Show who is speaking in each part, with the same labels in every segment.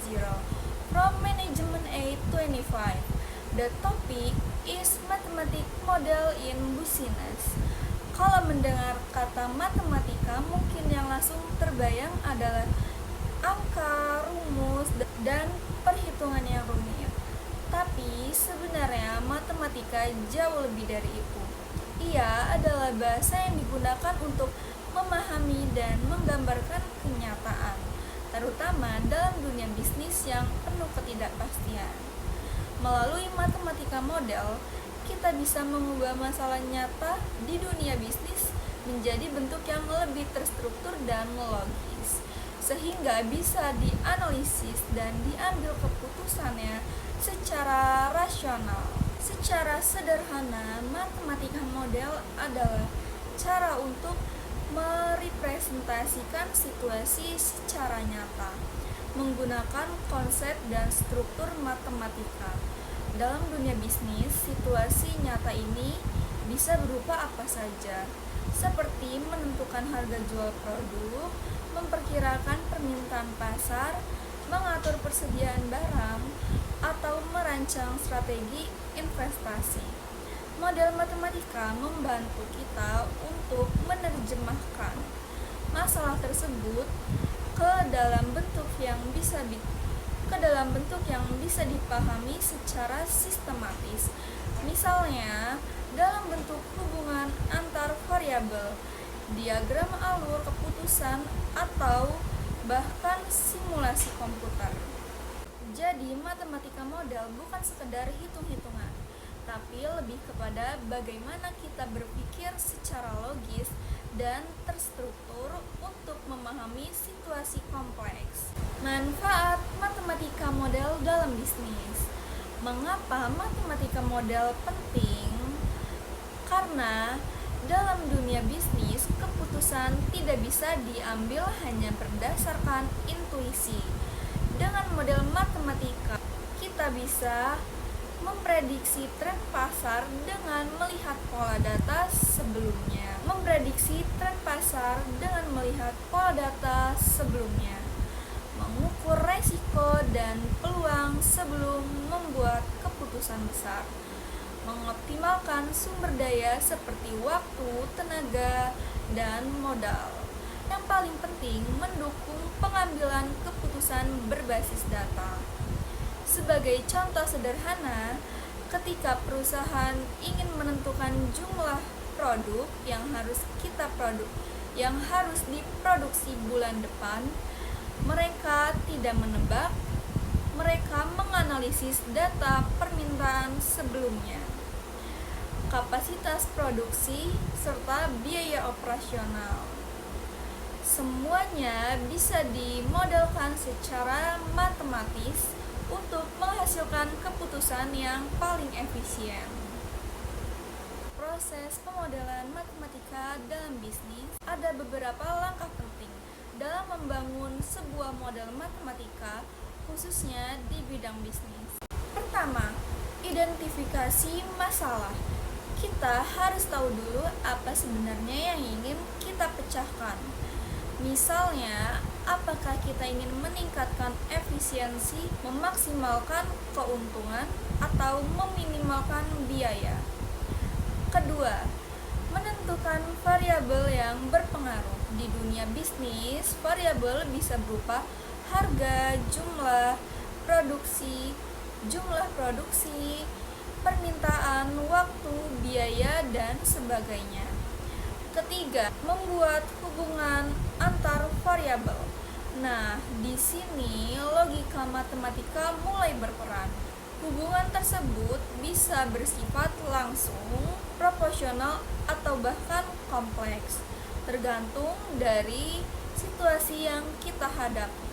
Speaker 1: from Management 825. The topic is mathematics model in business. Kalau mendengar kata matematika, mungkin yang langsung terbayang adalah angka, rumus, dan perhitungan yang rumit. Tapi sebenarnya matematika jauh lebih dari itu. Ia adalah bahasa yang digunakan untuk memahami dan menggambarkan kenyataan, terutama dalam dunia bisnis yang penuh ketidakpastian. Melalui matematika model, kita bisa mengubah masalah nyata di dunia bisnis menjadi bentuk yang lebih terstruktur dan logis, sehingga bisa dianalisis dan diambil keputusannya secara rasional. Secara sederhana, matematika model adalah cara untuk merepresentasikan situasi secara nyata menggunakan konsep dan struktur matematika. Dalam dunia bisnis, situasi nyata ini bisa berupa apa saja, seperti menentukan harga jual produk, memperkirakan permintaan pasar, mengatur persediaan barang, atau merancang strategi investasi. Model matematika membantu kita untuk menerjemahkan masalah tersebut ke dalam bentuk yang bisa dipahami secara sistematis. Misalnya, dalam bentuk hubungan antar variabel, diagram alur keputusan, atau bahkan simulasi komputer. Jadi, matematika model bukan sekedar hitung-hitungan, tapi lebih kepada bagaimana kita berpikir secara logis dan terstruktur untuk memahami situasi kompleks. Manfaat matematika model dalam bisnis. Mengapa matematika model penting? Karena dalam dunia bisnis, keputusan tidak bisa diambil hanya berdasarkan intuisi. Dengan model matematika, kita bisa memprediksi tren pasar dengan melihat pola data sebelumnya. Mengukur resiko dan peluang sebelum membuat keputusan besar. Mengoptimalkan sumber daya seperti waktu, tenaga, dan modal. Yang paling penting, mendukung pengambilan keputusan berbasis data. Sebagai contoh sederhana, ketika perusahaan ingin menentukan jumlah produk yang harus diproduksi bulan depan, mereka tidak menebak, mereka menganalisis data permintaan sebelumnya, kapasitas produksi, serta biaya operasional. Semuanya bisa dimodelkan secara matematis untuk menghasilkan keputusan yang paling efisien. Proses pemodelan matematika dalam bisnis, ada beberapa langkah penting dalam membangun sebuah model matematika, khususnya di bidang bisnis. Pertama, identifikasi masalah. Kita harus tahu dulu apa sebenarnya yang ingin kita pecahkan. Misalnya, apakah kita ingin meningkatkan efisiensi, memaksimalkan keuntungan, atau meminimalkan biaya? Kedua, menentukan variabel yang berpengaruh. Di dunia bisnis, variabel bisa berupa harga, jumlah produksi, permintaan, waktu, biaya, dan sebagainya. Ketiga, membuat hubungan antar variabel. Nah, di sini logika matematika mulai berperan. Hubungan tersebut bisa bersifat langsung, proporsional, atau bahkan kompleks, tergantung dari situasi yang kita hadapi.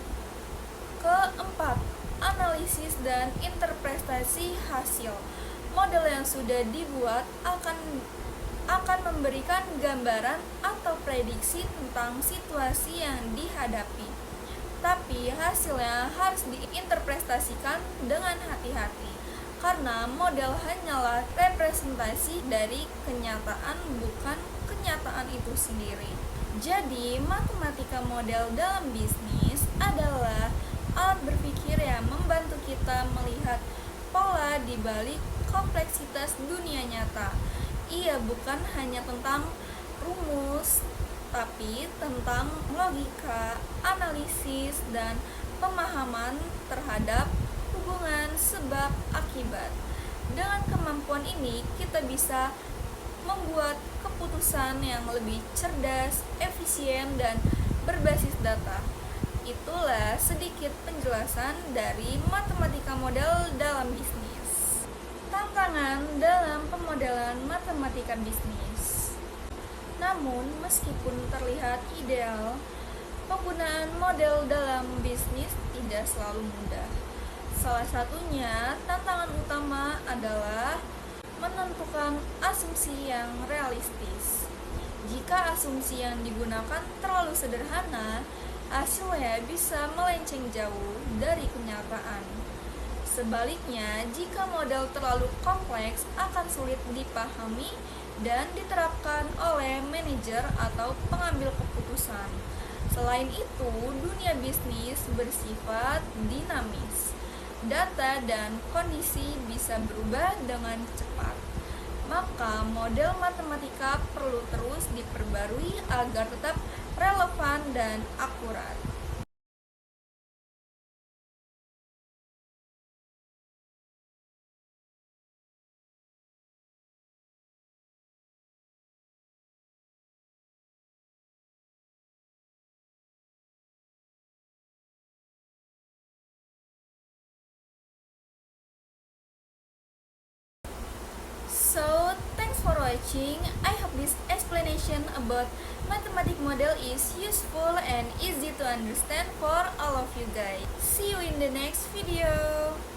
Speaker 1: Keempat, analisis dan interpretasi hasil. Model yang sudah dibuat akan memberikan gambaran atau prediksi tentang situasi yang dihadapi. Tapi hasilnya harus diinterpretasikan dengan hati-hati, karena model hanyalah representasi dari kenyataan, bukan kenyataan itu sendiri. Jadi, matematika model dalam bisnis adalah alat berpikir yang di balik kompleksitas dunia nyata. Ia bukan hanya tentang rumus, tapi tentang logika, analisis, dan pemahaman terhadap hubungan sebab akibat. Dengan kemampuan ini, kita bisa membuat keputusan yang lebih cerdas, efisien, dan berbasis data. Itulah sedikit penjelasan dari matematika model dalam bisnis. Tantangan dalam pemodelan matematika bisnis. Namun, meskipun terlihat ideal, penggunaan model dalam bisnis tidak selalu mudah. Salah satunya, tantangan utama adalah menentukan asumsi yang realistis. Jika asumsi yang digunakan terlalu sederhana, hasilnya bisa melenceng jauh dari kenyataan. Sebaliknya, jika model terlalu kompleks, akan sulit dipahami dan diterapkan oleh manajer atau pengambil keputusan. Selain itu, dunia bisnis bersifat dinamis. Data dan kondisi bisa berubah dengan cepat. Maka model matematika perlu terus diperbarui agar tetap relevan dan akurat. So, thanks for watching. I hope this explanation about mathematics model is useful and easy to understand for all of you guys. See you in the next video.